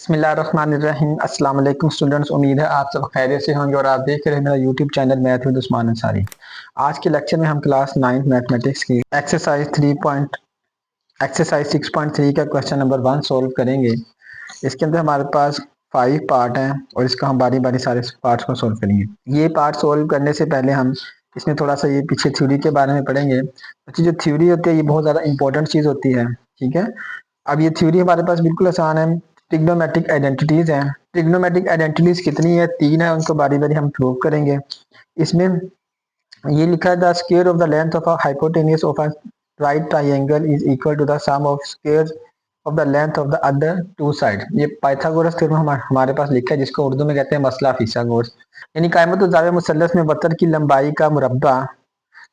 बिस्मिल्लाहिर्रहमानिर्रहीम। अस्सलाम वालेकुम स्टूडेंट्स, उम्मीद है आप सब खैरियत से होंगे और आप देख रहे हैं मेरा YouTube channel math with Usman Ansari. आज के लेक्चर में हम क्लास 9 मैथमेटिक्स की एक्सरसाइज 6.3 का क्वेश्चन नंबर 1 सॉल्व करेंगे। इसके अंदर हमारे पास 5 पार्ट हैं और इसका हम बारी बारी सारे पार्ट्स को सॉल्व करेंगे। ये पार्ट सॉल्व करने से पहले हम इसमें थोड़ा सा ये पीछे थ्योरी के बारे में पढ़ेंगे। बच्चे, जो थ्योरी होती है ये बहुत ज़्यादा इंपॉर्टेंट चीज़ होती है, ठीक है। अब ये थ्योरी हमारे पास बिल्कुल आसान है। ट्रिग्नोमेट्रिक आइडेंटिटीज हैं। ट्रिग्नोमेट्रिक आइडेंटिटीज कितनी है? 3 है। उनको बारी बारी हम प्रूव करेंगे। इसमें ये लिखा है the square of the length of a hypotenuse of a right triangle is equal to the sum of squares of the length of the other two side. ये पाइथागोरस थ्योरम हमारे पास लिखा है, जिसको उर्दू में कहते हैं मसला फिसागोरस। यानी कायमत ज़ाविया मुसल्लस में वतर की लंबाई का मुरब्बा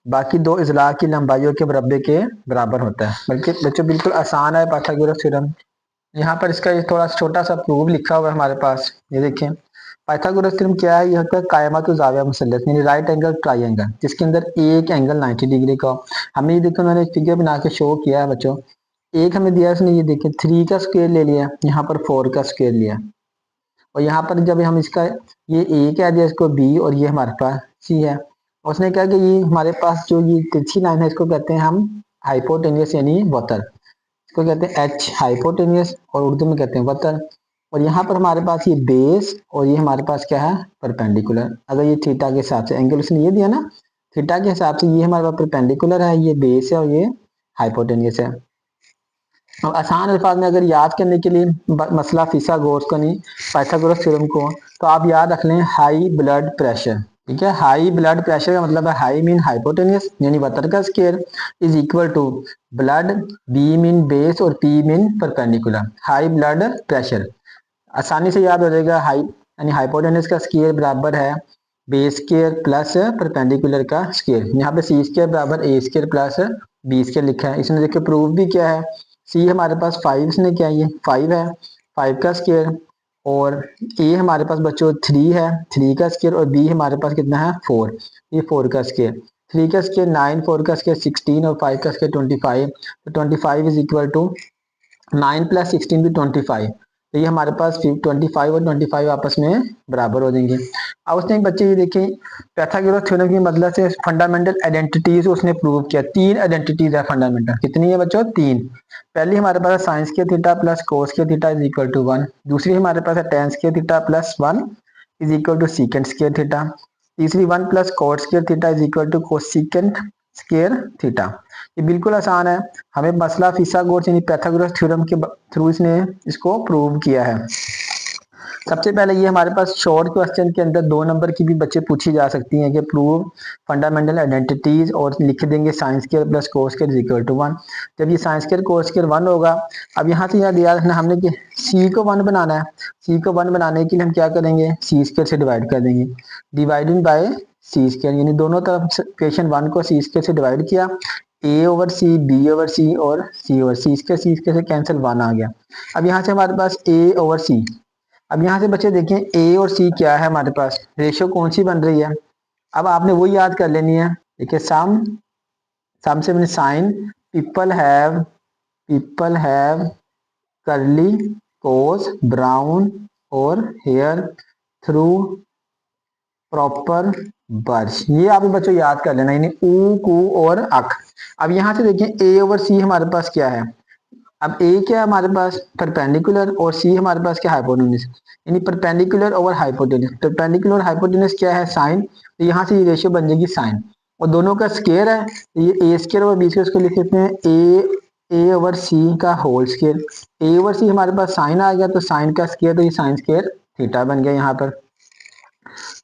बाकी दो इजला की लंबाइयों के मुरब्बे के बराबर होता है। बल्कि बच्चों बिल्कुल आसान है पाइथागोरस थ्योरम। यहाँ पर इसका ये थोड़ा छोटा सा प्रूफ लिखा हुआ है हमारे पास, ये देखें। पाइथागोरस थ्योरम क्या है? यह होता है कायमत ज़ाविया मुसल्लस यानी राइट एंगल ट्राइंगल, जिसके अंदर एक एंगल 90 डिग्री का हो। हमें ये देखो, उन्होंने फिगर बना के शो किया है बच्चों। एक हमें दिया उसने, ये देखें 3 का स्क्वायर ले लिया, यहाँ पर 4 का स्क्वायर लिया, और यहाँ पर जब हम इसका ये ए कह दिया इसको बी और ये हमारे पास सी है। उसने कहा कि ये हमारे पास जो ये तिरछी लाइन है इसको कहते हैं हम हाइपोटेनियस यानी वतर। इसको कहते हैं एच हाइपोटेनियस और उर्दू में कहते हैं वतर। और यहाँ पर हमारे पास ये बेस और ये हमारे पास क्या है? परपेंडिकुलर। अगर ये थीटा के हिसाब से एंगल उसने ये दिया ना, थीटा के हिसाब से ये हमारे पास परपेंडिकुलर है, ये बेस है और ये हाइपोटेनियस है। और आसान अल्फाज में अगर याद करने के लिए मसला फिसागोरस को नहीं, पाइथागोरस थ्योरम को, तो आप याद रख लें हाई ब्लड प्रेशर। ठीक है, हाई ब्लड प्रेशर का मतलब है हाई मीन हाइपोटेनियस यानी वतर का square is equal to blood, B mean base और P mean perpendicular. High blood pressure आसानी से याद हो जाएगा। हाई यानी हाइपोटेनियस का स्क्वायर बराबर है बेस स्क्वायर प्लस परपेंडिकुलर का स्क्वायर। यहाँ पे सी स्क्वायर बराबर ए स्क्वायर प्लस बी स्क्वायर लिखा है। इसने देखिए प्रूफ भी क्या है। सी हमारे पास 5, इसने क्या ये 5 है, 5 का स्क्वायर, और ए हमारे पास बच्चों 3 है, 3 का स्क्वायर, और बी हमारे पास कितना है 4, ये 4 का स्क्वायर। 3 का स्क्वायर 9, 4 का स्क्वायर 16 और 5 का स्क्वायर 25। तो 25 इज इक्वल टू 9 प्लस 16 भी 25। तो ये हमारे पास 25 और 25 आपस में बराबर हो जाएंगे। अब उसने बच्चे ये देखें, पाइथागोरस थ्योरम की मदद से फंडामेंटल आइडेंटिटीज उसने प्रूव किया। 3 आइडेंटिटीज है फंडामेंटल। कितनी है बच्चों? 3। पहली हमारे पास साइंस के थीटा प्लस कोस के थीटा इज इक्वल टू 1। दूसरी हमारे पास है टेंस के theta plus 1 is equal to secant square theta. तीसरी 1 plus cot square theta is equal to cosecant square theta. ये बिल्कुल आसान है। हमें मसला फिसागोरस यानी पाइथागोरस थ्योरम के थ्रू इसने इसको प्रूव किया है। सबसे पहले ये हमारे पास शॉर्ट क्वेश्चन के अंदर 2 नंबर की भी बच्चे पूछी जा सकती हैं कि प्रूव फंडामेंटल आइडेंटिटीज, और लिख देंगे sine square plus cos square is equal to 1। जब ये साइंस स्क्वायर कोस स्क्वायर 1 होगा, अब यहाँ से याद रखना हमने कि सी को 1 बनाना है। सी को 1 बनाने के लिए हम क्या करेंगे? सी स्क्वायर से डिवाइड कर देंगे, डिवाइडिंग बाय सी स्क्वायर, यानी दोनों तरफ इक्वेशन 1 को सी स्क्वायर से डिवाइड किया। ए ओवर सी, बी ओवर सी और सी ओवर सी स्क्वायर से कैंसिल 1 आ गया। अब यहाँ से हमारे पास ए ओवर सी। अब यहाँ से बच्चे देखें ए और सी क्या है हमारे पास, रेशियो कौन सी बन रही है। अब आपने वो याद कर लेनी है। देखिए सम, सम से मैंने साइन, पीपल हैव करली कोस ब्राउन और हेयर थ्रू प्रॉपर बर्श। ये आप बच्चों याद कर लेना, यानी ऊ कू और अक। अब यहाँ से देखें ए ओवर सी हमारे पास क्या है। अब ए क्या है हमारे पास? परपेंडिकुलर, और सी हमारे पास क्या? हाइपोटेन्यूज, यानी परपेंडिकुलर ओवर हाइपोटेन्यूज। परपेंडिकुलर और हाइपोटेन्यूज क्या है? साइन। तो यहाँ से ये रेशियो बन जाएगी साइन, और दोनों का स्क्वायर है, तो ये ए स्क्वायर और बी स्क्वायर को लिख लेते हैं ए ओवर सी का होल स्क्वायर। ए ओवर सी हमारे पास साइन आ गया, तो साइन का स्क्वायर, तो ये साइन स्क्वायर थीटा बन गया यहाँ पर,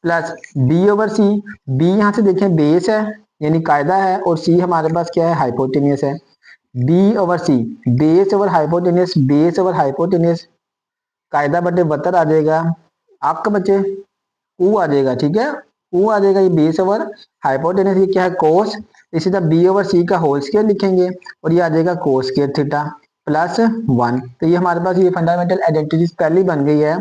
प्लस बी ओवर सी। बी यहाँ से देखें बेस है यानी कायदा है, और सी हमारे पास क्या है? हाइपोटेन्यूज है। B over C, base over hypotenuse, base over hypotenuse, कायदा बटे वतर आ जाएगा, आपका बच्चे ऊ आ जाएगा, ठीक है, ऊ आ जाएगा। ये बेस ओवर हाइपोटेनियस, ये क्या है? कोस। इसी तरह बी ओवर सी का होल स्क्वायर लिखेंगे, और ये आ जाएगा कोस स्क्वायर थीटा प्लस 1। तो ये हमारे पास ये फंडामेंटल आइडेंटिटीज पहली बन गई है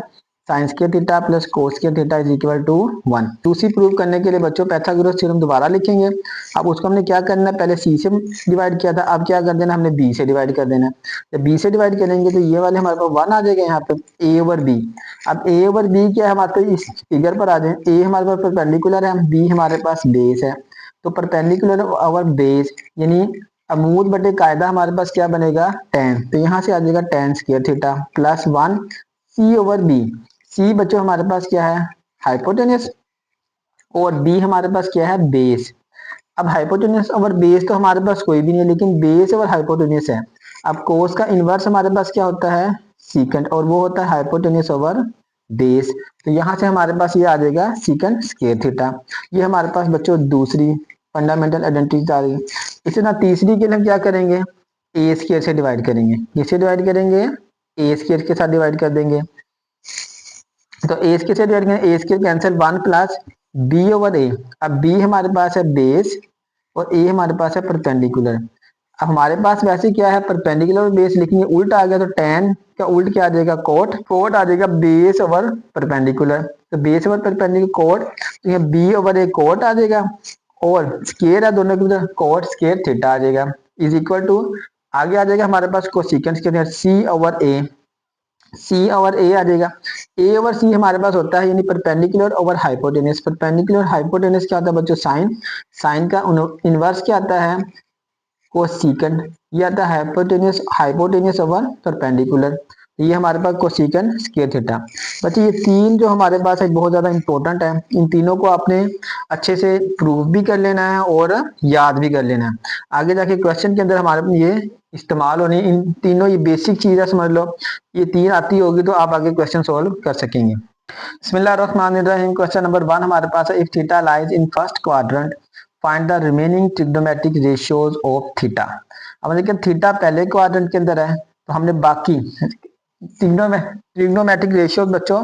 sine square theta plus cos square theta is equal to 1। दूसरी प्रूव करने के लिए बच्चों पाइथागोरस थ्योरम दोबारा लिखेंगे। अब उसको हमने क्या करना है, पहले सी से डिवाइड किया था, अब क्या कर देना हमने बी से डिवाइड कर देना है। जब बी से डिवाइड करेंगे तो ये वाले हमारे पास 1 आ जाएगा यहाँ पे ए ओवर बी। अब ए ओवर बी क्या है हमारे पास, इस फिगर पर आ जाए, ए हमारे पास परपेंडिकुलर है, बी हमारे पास बेस है, तो परपेंडिकुलर ओवर बेस यानी अमूद बटे कायदा हमारे पास क्या बनेगा tan, तो यहाँ से आ जाएगा tan स्क्वायर थीटा प्लस 1 सी ओवर बी। सी बच्चों हमारे पास क्या है हाइपोटेनस, और बी हमारे पास क्या है बेस। अब हाइपोटेनस ओवर बेस तो हमारे पास कोई भी नहीं है, लेकिन बेस ओवर हाइपोटेनस है। अब कोस का इनवर्स हमारे पास क्या होता है सीकेंड, और वो होता है हाइपोटेनस ओवर बेस। तो यहाँ से हमारे पास ये आ जाएगा सीकेंड स्क्वायर थीटा। ये हमारे पास बच्चों दूसरी फंडामेंटल आइडेंटिटी आ रही। इसी तरह तीसरी के लिए हम क्या करेंगे, ए स्क्वायर से डिवाइड करेंगे। किससे डिवाइड करेंगे, ए स्क्वायर के साथ डिवाइड कर देंगे। तो ए स्क्वायर से डिवाइड करेंगे, A square cancel 1 plus B over A. अब बी हमारे पास है बेस और ए हमारे पास है परपेंडिकुलर। अब हमारे पास वैसे क्या है परपेंडिकुलर बेस लिखेंगे, उल्टा आ गया तो tan का उल्ट क्या आ जाएगा कोट, कोट आ जाएगा बेस ओवर परपेंडिकुलर। तो बेस ओवर परपेंडिकुलर कोट, तो यहाँ बी ओवर ए कोट आ जाएगा, और स्केयर है दोनों के अंदर कोट स्केयर थीटा आ जाएगा इज इक्वल टू, आगे आ जाएगा हमारे पास कोसिकेंट के सी ओवर ए, सी ओवर ए आ जाएगा। ए ओवर सी हमारे पास होता है यानी perpendicular over hypotenuse. Perpendicular hypotenuse क्या होता है बच्चों साइन, साइन का इनवर्स क्या आता है कोसिकेंट, ये आता है हाइपोटेनस, हाइपोटेनस ओवर परपेंडिकुलर, ये हमारे पास कोसिकेंट स्क्वायर थीटा। बच्चे ये तीन जो हमारे पास है बहुत ज्यादा इंपॉर्टेंट है, इन तीनों को आपने अच्छे से प्रूव भी कर लेना है और याद भी कर लेना है। आगे जाके क्वेश्चन के अंदर हमारे ये इस्तेमाल होनी, इन तीनों ये बेसिक चीजें समझ लो, ये तीन आती होगी तो आप आगे क्वेश्चन सोल्व कर सकेंगे। बिस्मिल्लाहिर्रहमानिर्रहीम। क्वेश्चन नंबर 1 हमारे पास है, if theta lies in first quadrant find the remaining trigonometric ratios of theta. अब देखिए थीटा पहले क्वाड्रेंट के अंदर है, तो हमने बाकी ट्रिग्नोमेट्रिक रेशियोज बच्चों,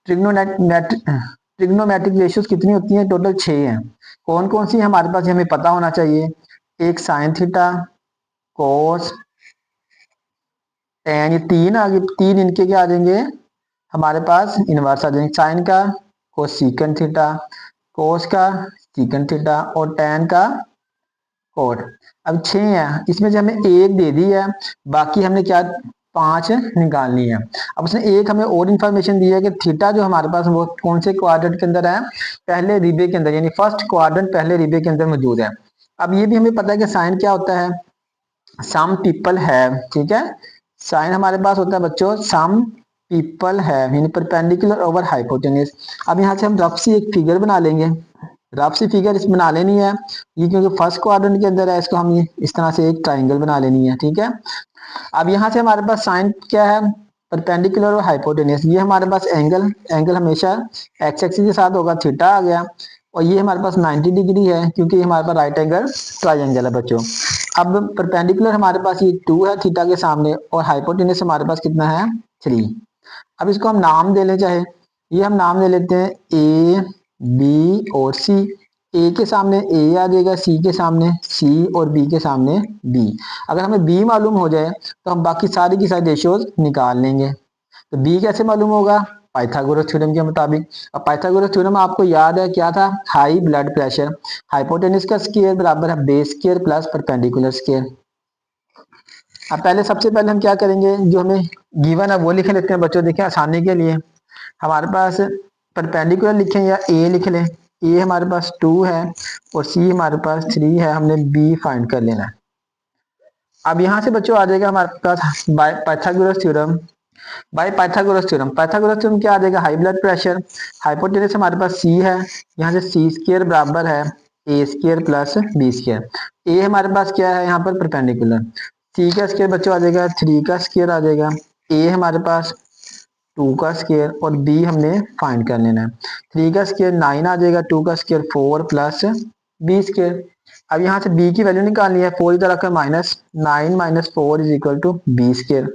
ट्रिग्नोमेट्रिक रेशियोज कितनी होती हैं टोटल 6 हैं। कौन कौन सी हमारे पास हमें पता होना चाहिए, एक साइन थीटा, कोस, टेन, ये तीन आगे, तीन इनके क्या आ जाएंगे हमारे पास इनवर्स आ जाएंगे, साइन का कोसिकेंट थीटा, कोस का सीकेंट थीटा और टेन का कोट। अब 6 है, इसमें से हमें एक दे दी है, बाकी हमने क्या 5 निकालनी है। अब उसने एक हमें और इंफॉर्मेशन दी है कि थीटा जो हमारे पास वो कौन से क्वाड्रेंट के अंदर है, पहले रिबे के अंदर, यानी फर्स्ट क्वाड्रेंट पहले रिबे के अंदर मौजूद है। अब ये भी हमें पता है कि साइन क्या होता है, सम पीपल हैव, ठीक है, साइन हमारे पास होता है बच्चों सम पीपल हैव यानी परपेंडिकुलर ओवर हाइपोटेनस। अब यहाँ से हम रफ सी एक फिगर बना लेंगे, रफ सी फिगर इस बना लेनी है, ये क्योंकि फर्स्ट क्वाड्रेंट के अंदर है, इसको हम ये इस तरह से एक ट्राइंगल बना लेनी है, ठीक है। अब यहाँ से हमारे पास साइन क्या है परपेंडिकुलर और हाइपोटेनस, ये हमारे पास एंगल, एंगल हमेशा एक्स एक्सिस के साथ होगा, थीटा आ गया, और ये हमारे पास 90 डिग्री है क्योंकि हमारे पास राइट एंगल ट्राइंगल है बच्चों। अब परपेंडिकुलर हमारे पास ये 2 है थीटा के सामने, और हाइपोटेनस हमारे पास कितना है 3। अब इसको हम नाम दे ले, चाहे ये हम नाम दे लेते हैं ए बी और सी। ए के सामने ए आ जाएगा, सी के सामने सी और बी के सामने बी। अगर हमें बी मालूम हो जाए तो हम बाकी सारी की सारी रेशियोज निकाल लेंगे। तो बी कैसे मालूम होगा, पाइथागोरस थ्योरम के मुताबिक। अब पाइथागोरस थ्योरम आपको याद है क्या था, हाई ब्लड प्रेशर, हाइपोटेनस का स्क्वायर बराबर है base square plus perpendicular square. अब पहले सबसे पहले हम क्या करेंगे, जो हमें गिवन है वो लिख लेते हैं बच्चों, देखिए आसानी के लिए। हमारे पास परपेंडिकुलर लिखें या ए लिख लें, ए हमारे पास 2 है और सी हमारे पास 3 है, हमने बी फाइंड कर लेना है। अब यहाँ से बच्चों आ जाएगा हमारे पास by Pythagoras theorem, by Pythagoras theorem. Pythagoras theorem क्या आ जाएगा, हाई ब्लड प्रेशर, हाइपोटेनस हमारे पास सी है, यहाँ से सी स्क्वायर बराबर है ए स्क्वायर प्लस बी स्क्वायर। ए हमारे पास क्या है यहाँ पर परपेंडिकुलर, सी का स्क्वायर बच्चों आ जाएगा 3 का स्क्वायर आ जाएगा, ए हमारे पास 2 का स्क्वायर और बी हमने फाइंड कर लेना है। 3 का स्क्वायर 9 आ जाएगा, 2 का स्क्वायर 4 प्लस बी स्क्वायर। अब यहाँ से b की वैल्यू निकालनी है, 4 इधर रखा minus, 9 minus 4 is equal to B square.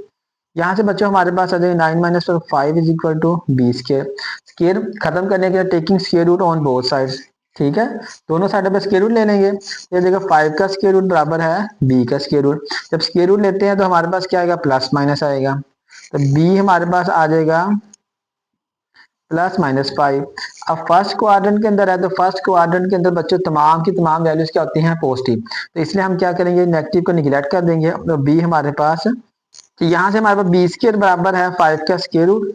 यहाँ से बच्चों हमारे पास आ जाएगा 9 minus 5 is equal to B square. Square खत्म करने के लिए taking square root on both sides, ठीक है, दोनों साइड पे स्क्वायर रूट ले लेंगे। ये देखो 5 का स्क्वायर रूट बराबर है b का स्क्वायर रूट, जब स्क्वायर रूट लेते हैं तो हमारे पास क्या आएगा प्लस माइनस आएगा, तो b हमारे पास आ जाएगा प्लस माइनस फाइव। अब फर्स्ट क्वाड्रेंट के अंदर है तो फर्स्ट क्वाड्रेंट के अंदर बच्चों तमाम की तमाम वैल्यूज क्या होती हैं, पॉजिटिव। तो इसलिए हम क्या करेंगे, नेगेटिव को निगलेक्ट कर देंगे। तो बी हमारे पास, तो यहाँ से हमारे पास बी स्क्वायर बराबर है 5 का स्क्वायर रूट,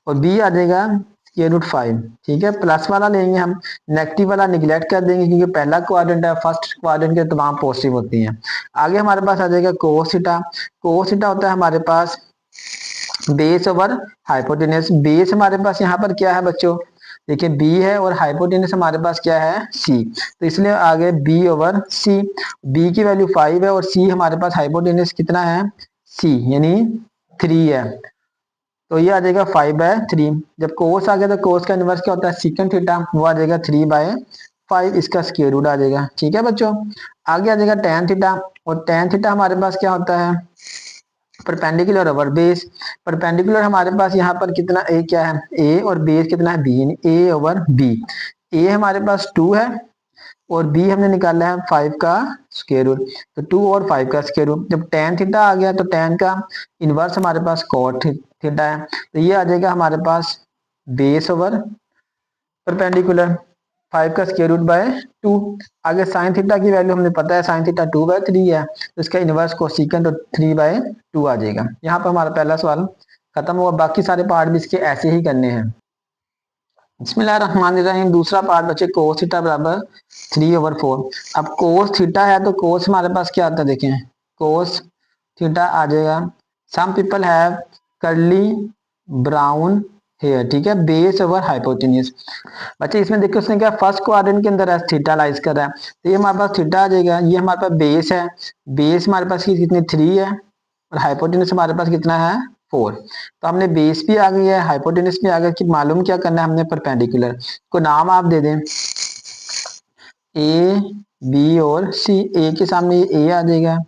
और बी आ जाएगा स्क्वायर रूट 5। ठीक है, प्लस वाला लेंगे हम, नेगेटिव वाला निगलेक्ट कर देंगे क्योंकि पहला क्वाड्रेंट है, फर्स्ट क्वाड्रेंट के तमाम पॉजिटिव होती हैं। आगे हमारे पास आ जाएगा कोस थीटा। कोस थीटा होता है हमारे पास बेस ओवर हाइपोटेनस। बेस हमारे पास यहाँ पर क्या है बच्चों, देखिए बी है, और हाइपोटेनस हमारे पास क्या है, सी। तो इसलिए आगे बी ओवर सी। बी की वैल्यू 5 है और सी हमारे पास हाइपोटेनस कितना है, सी यानी 3 है। तो ये आ जाएगा 5/3। जब कोस आ गया तो कोस का इनवर्स क्या होता है, सीकन थीटा, वो आ जाएगा 3/5, इसका स्क्वायर रूट आ जाएगा। ठीक है बच्चों, आगे आ जाएगा टेन थीटा। और टेन थीटा हमारे पास क्या होता है, परपेंडिकुलर ओवर बेस। परपेंडिकुलर हमारे पास यहाँ पर कितना ए क्या है, ए, और बेस कितना है, बी, ए ओवर बी। ए हमारे पास 2 है और बी हमने निकाला है 5 का स्क्वायर रूट। तो 2 और 5 का स्क्वायर रूट। जब टेन थीटा आ गया तो टेन का इनवर्स हमारे पास कॉट थीटा है। तो ये आ जाएगा हमारे पास बेस ओवर परपेंडिकुलर 5 का स्क्वायर रूट बाय 2। आगे साइन थीटा की वैल्यू हमें पता है, साइन थीटा 2/3 है, तो इसका इनवर्स कोसिकेंट तो 3/2 आ जाएगा। यहाँ पर हमारा पहला सवाल खत्म हुआ। बाकी सारे पार्ट भी इसके ऐसे ही करने हैं। बिस्मिल्लाहिर्रहमानिर्रहीम। दूसरा पार्ट बचे कोस थीटा बराबर 3/4। अब कोस थीटा है तो कोस हमारे पास क्या आता है, देखें कोस थीटा आ जाएगा, some people have curly brown hair. ठीक है, बेस ओवर हाइपोटेन्यूज। बच्चे इसमें देखो उसने क्या फर्स्ट क्वाड्रेंट के अंदर है, थीटा लाइज कर रहा है, तो ये हमारे पास थीटा आ जाएगा। ये हमारे पास बेस है, बेस हमारे पास कितनी 3 है, और हाइपोटेन्यूज हमारे पास कितना है 4। तो हमने बेस भी आ गई है, हाइपोटेन्यूज भी आ गया, कि मालूम क्या करना है हमने, परपेंडिकुलर को नाम आप दे दें ए, बी और सी। ए के सामने ये ए आ जाएगा,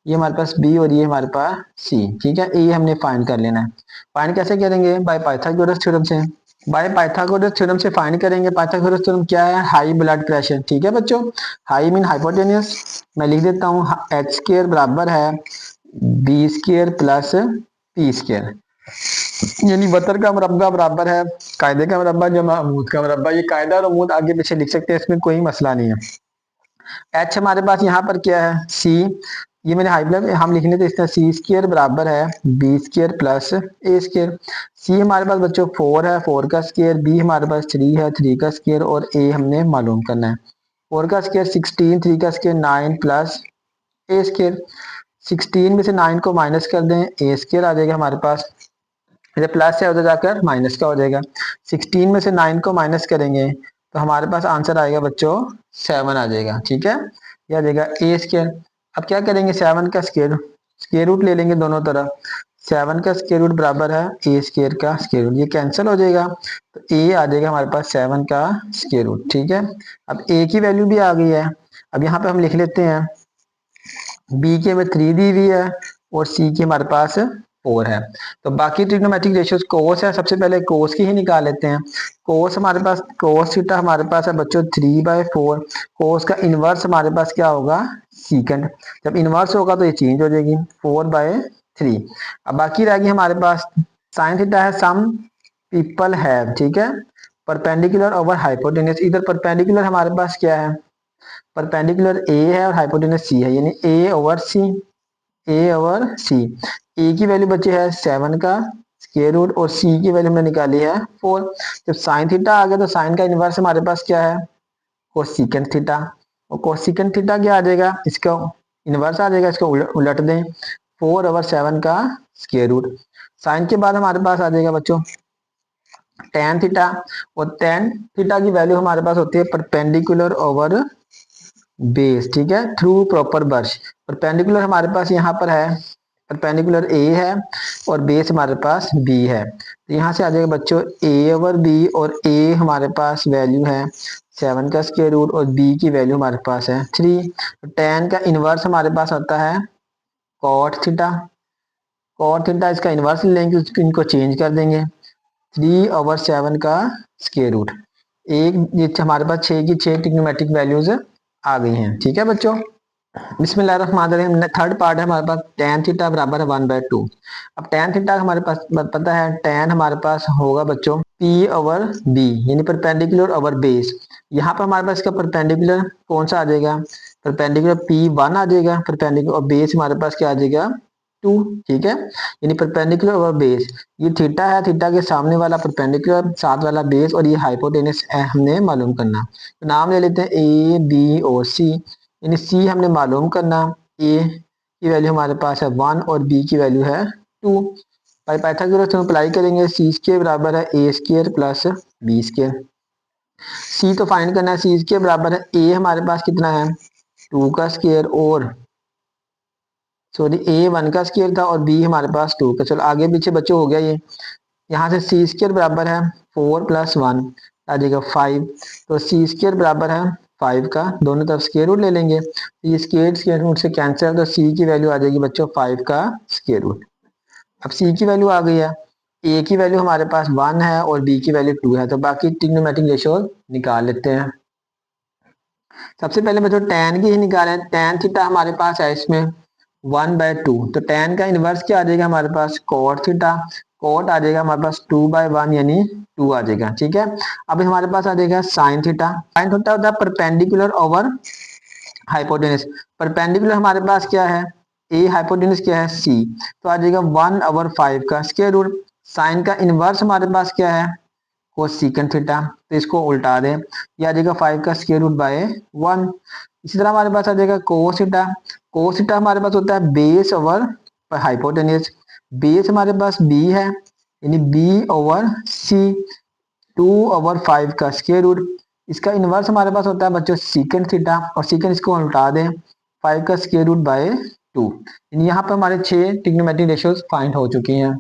ये हमारे पास बी और ये हमारे पास सी। ठीक है, ए हमने फाइंड कर लेना है। फाइंड कैसे करेंगे, बाय पाइथागोरस थ्योरम से। बाय पाइथागोरस थ्योरम से फाइंड करेंगे। पाइथागोरस थ्योरम क्या है, हाई ब्लड प्रेशर। ठीक है बच्चों, हाई मीन हाइपोटेन्यूस। मैं लिख देता हूँ एच स्क्वायर बराबर है B square plus P square, यानी वतर का मुरब्बा बराबर है कायदे का मुरब्बा जमा अमूद का मुरब्बा। ये कायदा और अमूद आगे पीछे लिख सकते हैं, इसमें कोई मसला नहीं है। एच हमारे पास यहाँ पर क्या है, सी। ये मैंने हाई ब्लड हम लिखने थे इस तरह, सी स्क्वायर बराबर है B square plus A square. सी हमारे पास बच्चों 4 है, 4 का स्क्वायर। बी हमारे पास 3 है, 3 का स्क्वायर। और ए हमने मालूम करना है। 4 का स्क्वायर 16, 3 का स्क्वायर 9 प्लस ए स्क्वायर। 16 में से 9 को माइनस कर दें, ए स्क्वायर आ जाएगा हमारे पास। जब प्लस है उधर जाकर माइनस का हो जाएगा। 16 में से 9 को माइनस करेंगे तो हमारे पास आंसर आएगा बच्चों 7 आ जाएगा। ठीक है, यह आ जाएगा ए स्क्वायर। अब क्या करेंगे, 7 का स्क्वायर रूट ले लेंगे दोनों तरफ। 7 का स्क्वायर रूट बराबर है ए स्क्वायर का स्क्वायर रूट, ये कैंसिल हो जाएगा, तो ए आ जाएगा हमारे पास 7 का स्क्वायर रूट। ठीक है, अब ए की वैल्यू भी आ गई है। अब यहाँ पे हम लिख लेते हैं बी की हमें 3 दी हुई है और सी की हमारे पास 4 है। तो बाकी ट्रिग्नोमेट्रिक रेशियोज कोस है, सबसे पहले कोस की ही निकाल लेते हैं। कोस हमारे पास, कोस थीटा हमारे पास है बच्चों 3/4। कोस का इनवर्स हमारे पास क्या होगा, सीकेंड। जब इनवर्स होगा तो ये चेंज हो जाएगी 4/3। अब बाकी रहेगी हमारे पास साइन थीटा है, सम पीपल हैव। ठीक है, परपेंडिकुलर ओवर हाइपोटेन्यूज। इधर परपेंडिकुलर हमारे पास क्या है, परपेंडिकुलर ए है और हाइपोटेनस सी है, यानी ए ओवर सी, ए ओवर सी। ए की वैल्यू बची है 7 का स्क्वायर रूट और सी की वैल्यू हमने निकाली है 4। जब साइन थीटा आ गया तो साइन का इनवर्स हमारे पास क्या है, कोसिकेंट थीटा। और कोसिकेंट थीटा क्या आ जाएगा, इसका इनवर्स आ जाएगा, इसको उलट दें 4 ओवर 7 का स्क्वायर रूट। साइन के बाद हमारे पास आ जाएगा बच्चों टेन थीटा, और टेन थीटा की वैल्यू हमारे पास होती है परपेंडिकुलर ओवर बेस। ठीक है, थ्रू प्रॉपर ब्रश। परपेंडिकुलर हमारे पास यहाँ पर है, परपेंडिकुलर ए है और बेस हमारे पास बी है। तो यहाँ से आ जाएगा बच्चों ए ओवर बी, और ए हमारे पास वैल्यू है 7 का स्क्वायर रूट और बी की वैल्यू हमारे पास है 3। तो टेन का इनवर्स हमारे पास होता है कॉट थीटा। कॉट थीटा इसका इनवर्स लेंगे, इनको चेंज कर देंगे 3/7 का स्क्वायर रूट। एक ये हमारे पास 6 की 6 ट्रिग्नोमेट्रिक वैल्यूज आ गई हैं। ठीक है बच्चों, बिस्मिल्लाहिर्रहमानिर्रहीम। थर्ड पार्ट है हमारे पास tan थीटा बराबर है 1/2। अब tan थीटा हमारे पास पता है, tan हमारे पास होगा बच्चों P ओवर B, यानी परपेंडिकुलर ओवर बेस। यहाँ पर हमारे पास इसका परपेंडिकुलर कौन सा आ जाएगा, परपेंडिकुलर P1 आ जाएगा परपेंडिकुलर, और बेस हमारे पास क्या आ जाएगा 2। ठीक है, यानी परपेंडिकुलर ओवर बेस, ये थीटा है, थीटा के सामने वाला परपेंडिकुलर, साथ वाला बेस, और ये हाइपोटेनस हमने मालूम करना। तो नाम ले लेते हैं A B और C। यानी सी हमने मालूम करना, ए की वैल्यू हमारे पास है 1 और बी की वैल्यू है 2। बाई पाइथागोरस हम अप्लाई करेंगे, सी स्क्वायर बराबर है ए स्क्वायर प्लस बी स्क्वायर। सी तो फाइंड करना है, सी स्क्वायर बराबर है ए हमारे पास कितना है 2 का स्क्वायर, और सॉरी ए 1 का स्क्वायर था, और बी हमारे पास 2 का। चलो आगे पीछे बच्चों हो गया ये। यहाँ से सी स्क्वायर बराबर है 4 + 1 आ जाएगा 5। तो सी स्क्वायर बराबर है 5 का, दोनों तरफ स्क्वायर रूट ले लेंगे, ये स्क्वायर रूट से कैंसिल, तो सी की वैल्यू आ जाएगी बच्चों 5 का स्क्वायर रूट। अब सी की वैल्यू आ गई है, ए की वैल्यू हमारे पास 1 है और बी की वैल्यू 2 है, तो बाकी ट्रिग्नोमेट्रिक रेशियो निकाल लेते हैं। सबसे पहले बच्चों tan की ही निकालें। tan थीटा हमारे पास है इसमें 1/2, तो tan का इनवर्स क्या आ जाएगा हमारे पास cot थीटा, cot आ जाएगा हमारे पास 2/1 यानी 2 आ जाएगा। ठीक है, अब हमारे पास आ जाएगा sin थीटा। sin थीटा होता है परपेंडिकुलर ओवर हाइपोटेनस। परपेंडिकुलर हमारे पास क्या है ए, हाइपोटेनस क्या है सी, तो आ जाएगा 1/5 का स्क्वायर रूट। साइन का इनवर्स हमारे पास क्या है कोसेकंड थीटा, तो इसको उल्टा दें, यह आ जाएगा 5 का स्क्वायर रूट बाय 1। इसी तरह हमारे पास आ जाएगा कोस थीटा। कोस थीटा हमारे पास होता है बेस ओवर हाइपोटेनस, बेस हमारे पास बी है, यानी बी ओवर सी, 2/5 का स्क्वायर रूट। इसका इनवर्स हमारे पास होता है बच्चों सीकेंड थीटा, और सीकेंड इसको उल्टा दें 5 का स्क्वायर रूट बाय 2। यहाँ पर हमारे 6 ट्रिग्नोमेट्रिक रेशियोज फाइंड हो चुकी हैं।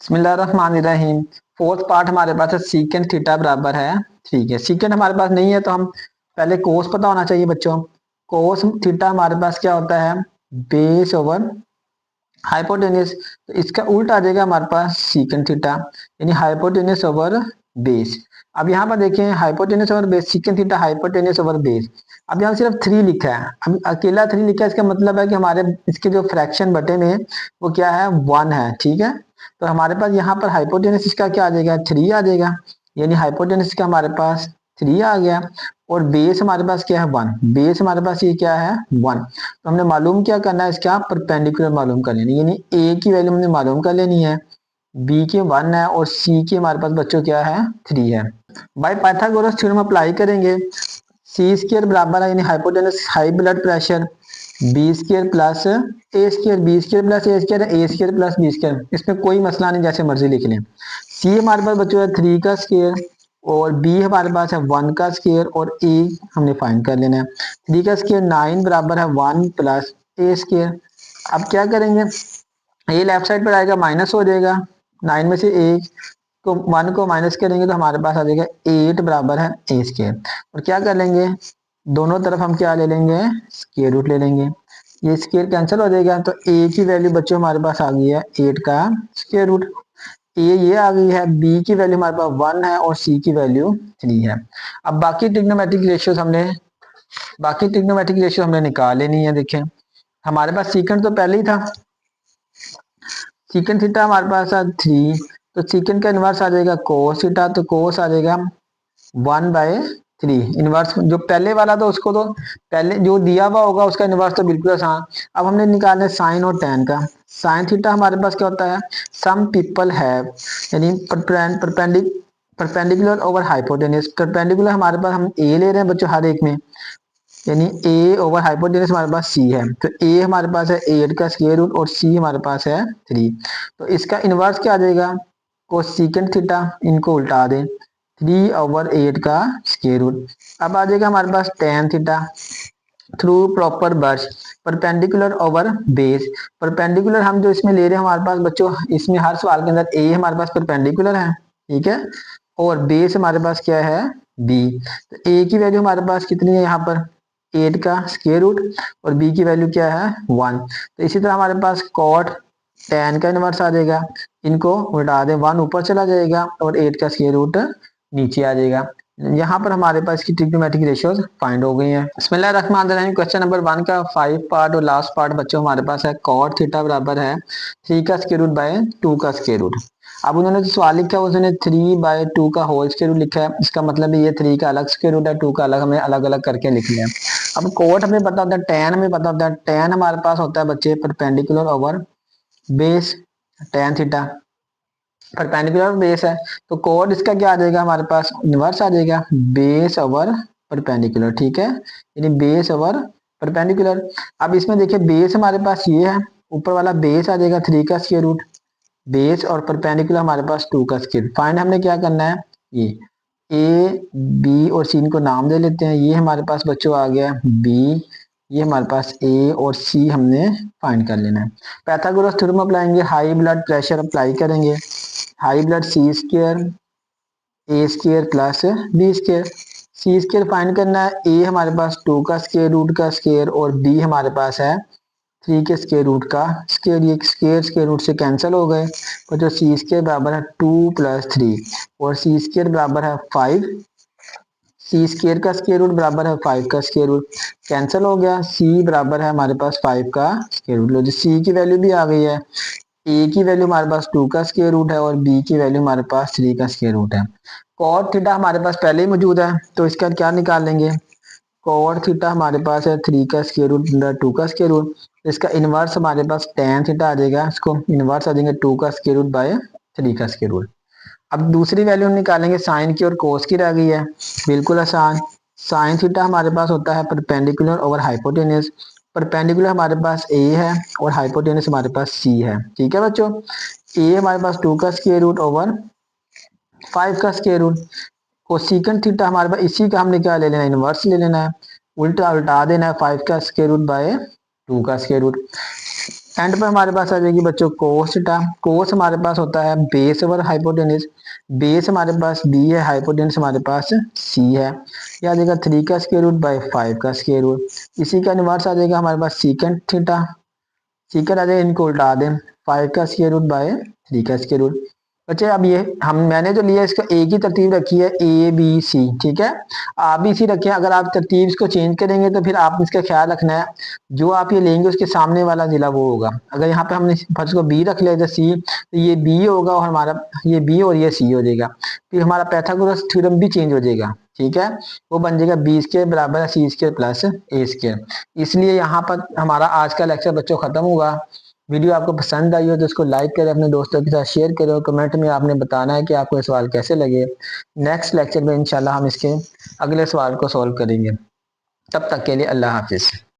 बिस्मिल्लाहिर्रहमानिर्रहीम। फोर्थ पार्ट हमारे पास है सीकेंड थीटा बराबर है 3 के। सीकेंड हमारे पास नहीं है, तो हम पहले कोस पता होना चाहिए बच्चों। कोस थीटा हमारे पास क्या होता है बेस ओवर हाइपोटेनस, तो इसका उल्टा आ जाएगा हमारे पास सीकेंड थीटा, यानी हाइपोटेनस ओवर बेस। अब यहाँ पर देखें hypotenuse over base, secant theta hypotenuse over base. अब यहाँ सिर्फ 3 लिखा है, अब अकेला 3 लिखा है, इसका मतलब है कि हमारे इसके जो फ्रैक्शन बटे में वो क्या है 1 है। ठीक है, तो हमारे पास यहाँ पर हाइपोटेनस इसका क्या आ जाएगा 3 आ जाएगा, यानी हाइपोटेनस का हमारे पास 3 आ गया, और बेस हमारे पास क्या है 1, बेस हमारे पास ये क्या है 1। तो हमने मालूम क्या करना है इसका परपेंडिकुलर मालूम कर लेनी, यानी ए की वैल्यू हमने मालूम कर लेनी है, बी के 1 है, और सी की हमारे पास बच्चों क्या है 3 है। बाय पाइथागोरस थ्योरम अप्लाई करेंगे, सी स्क्वायर बराबर है यानी hypotenuse high blood pressure B square plus A square, B square plus A square, A square plus B square, इसमें कोई मसला नहीं, जैसे मर्जी लिख लें। सी हमारे पास बच्चों है 3 का स्क्वायर, और बी हमारे पास है 1 का स्क्वायर, और ए हमने फाइंड कर लेना है। 3 का स्क्वायर 9 बराबर है 1 प्लस ए स्क्वायर। अब क्या करेंगे, ये लेफ्ट साइड पर आएगा माइनस हो जाएगा, 9 में से एक को 1 को माइनस करेंगे तो हमारे पास आ जाएगा 8 बराबर है ए स्क्वायर। और क्या कर लेंगे दोनों तरफ हम क्या ले लेंगे स्क्वायर रूट ले लेंगे, ये स्क्वायर कैंसिल हो जाएगा, तो ए की वैल्यू बच्चों हमारे पास आ गई है 8 का स्क्वायर रूट। ए ये आ गई है, बी की वैल्यू हमारे पास 1 है, और सी की वैल्यू 3 है। अब बाकी ट्रिग्नोमेट्रिक रेशियो हमने निकाल लेनी है। देखें हमारे पास सीकेंड तो पहले ही था, सीकेंड थीटा हमारे पास है 3, तो सीकेंड का इनवर्स आ जाएगा कोस थीटा, तो कोस आ जाएगा 1/3। इनवर्स जो पहले वाला था उसको तो पहले जो दिया हुआ होगा उसका इनवर्स तो बिल्कुल आसान। अब हमने निकालना है साइन और टेन का। साइन थीटा हमारे पास क्या होता है सम पीपल हैव, यानी परपेंडिकुलर ओवर हाइपोटेनस। परपेंडिकुलर हमारे पास हम ए ले रहे हैं बच्चों हर एक में, यानी ए ओवर हाइपोटेनस हमारे पास सी है, तो ए हमारे पास है 8 का स्क्वायर रूट, और सी हमारे पास है 3। तो इसका इनवर्स क्या आ जाएगा कोसेकंड थीटा, इनको उल्टा दें 3/8 का स्क्वायर रूट। अब आ जाएगा हमारे पास टेन थीटा थ्रू प्रॉपर बर्श परपेंडिकुलर ओवर बेस। परपेंडिकुलर हम जो इसमें ले रहे हैं हमारे पास बच्चों, इसमें हर सवाल के अंदर ए हमारे पास परपेंडिकुलर है, ठीक है, और बेस हमारे पास क्या है बी। तो ए की वैल्यू हमारे पास कितनी है यहाँ पर 8 का स्क्वायर रूट, और बी की वैल्यू क्या है 1। तो इसी तरह हमारे पास कॉट टेन का इनवर्स आ जाएगा, इनको उल्टा दें 1 ऊपर चला जाएगा और 8 का स्क्वायर रूट नीचे आ जाएगा। यहाँ पर हमारे पास की ट्रिग्नोमेट्रिक रेशियोज फाइंड हो गई हैं। बिस्मिल्लाहिर्रहमानिर्रहीम। क्वेश्चन नंबर 1 का 5 पार्ट और लास्ट पार्ट बच्चों हमारे पास है कॉट थीटा बराबर है 3 का स्क्वायर रूट बाय 2 का स्क्वायर रूट। अब उन्होंने जो सवाल लिखा है उसने 3/2 का होल स्क्वायर रूट लिखा है। इसका मतलब ये 3 का अलग स्क्वायर रूट है, 2 का अलग, हमें अलग अलग करके लिख लिया। अब कोट हमें पता होता है, टेन हमें पता होता है। टेन हमारे पास होता है बच्चे perpendicular over base, tan theta perpendicular base है। तो कोड इसका क्या आ जाएगा, हमारे पास इनवर्स आ जाएगा बेस ओवर परपेंडिकुलर। ठीक है, यानी बेस ओवर परपेंडिकुलर। अब इसमें देखिए बेस हमारे पास ये है, ऊपर वाला बेस आ जाएगा 3 का स्क्वायर रूट, बेस और परपेंडिकुलर हमारे पास 2 का स्क्वायर। फाइंड हमने क्या करना है, ये ए बी और सी को नाम दे लेते हैं। ये हमारे पास बच्चों आ गया बी, ये हमारे पास ए और सी हमने फाइंड कर लेना है। पाइथागोरस थ्योरम अप्लाएंगे, हाई ब्लड प्रेशर अप्लाई करेंगे। High blood C square A square plus B square. C square find करना है, ए हमारे पास 2 का स्क्वायर रूट का स्क्वायर और बी हमारे पास है 3 के स्क्वायर रूट का स्क्वायर। ये स्क्वायर रूट से कैंसिल हो गए, और जो सी स्क्वायर बराबर है 2 + 3 और सी स्क्वायर बराबर है 5। सी स्क्वायर का स्क्वायर रूट बराबर है 5 का स्क्वायर रूट, कैंसिल हो गया। सी बराबर है हमारे पास 5 का स्क्वायर रूट। लो जी, सी की वैल्यू भी आ गई है। ए की वैल्यू हमारे पास 2 का स्क्वायर रूट है और बी की वैल्यू हमारे पास 3 का स्क्वायर रूट है। कॉट थीटा हमारे पास पहले ही मौजूद है, तो इसका क्या निकाल लेंगे। कॉट थीटा हमारे पास है 3 का स्क्वायर रूट 2 का स्क्वायर रूट। इसका इनवर्स हमारे पास टेन थीटा आ जाएगा, इसको इनवर्स आ जाएंगे 2 का स्क्वायर रूट बाय 3 का स्क्वायर रूट। अब दूसरी वैल्यू हम निकालेंगे साइन की और कोस की रह गई है, बिल्कुल आसान। साइन थीटा हमारे पास होता है परपेंडिकुलर ओवर हाइपोटेनस। परपेंडिकुलर हमारे पास ए है और हाइपोटेनस हमारे पास सी है। ठीक है बच्चों, ए हमारे पास 2 का स्क्वायर रूट ओवर 5 का स्क्वायर रूट। कोसिकेंट थीटा हमारे पास इसी का हमने क्या ले लेना है, इनवर्स ले लेना है, उल्टा उल्टा देना है 5 का स्क्वायर रूट बाय 2 का स्क्वायर रूट। एंड पर हमारे पास आ जाएगी बच्चों कोस थीटा। कोस हमारे पास होता है बेस ओवर हाइपोटेनस। बेस हमारे पास बी है, हाइपोटेनस हमारे पास सी है। यह आ जाएगा 3 का स्क्वायर रूट बाय 5 का स्क्वायर रूट। इसी का इनवर्स आ जाएगा हमारे पास सीकेंट थीटा। सीकेंट आ जाएगा, इनको उल्टा दें 5 का स्क्वायर रूट बाय 3 का स्क्वायर रूट। बच्चे अब ये मैंने जो लिया इसका ए की तरतीब रखी है ए बी सी। ठीक है, आप भी इसी रखें। अगर आप तरतीब इसको चेंज करेंगे तो फिर आप इसका ख्याल रखना है, जो आप ये लेंगे उसके सामने वाला जिला वो होगा। अगर यहाँ पे हमने फर्स्ट को बी रख लिया था सी, तो ये बी होगा और हमारा ये बी और ये सी हो जाएगा। फिर हमारा पाइथागोरस थ्योरम भी चेंज हो जाएगा। ठीक है, वो बन जाएगा बी स्क्वायर बराबर है सी स्क्वायर प्लस ए स्क्वायर। इसलिए यहाँ पर हमारा आज का लेक्चर बच्चों खत्म हुआ। वीडियो आपको पसंद आई हो तो इसको लाइक करें, अपने दोस्तों के साथ शेयर करें और कमेंट में आपने बताना है कि आपको ये सवाल कैसे लगे। नेक्स्ट लेक्चर में इंशाल्लाह हम इसके अगले सवाल को सॉल्व करेंगे। तब तक के लिए अल्लाह हाफिज।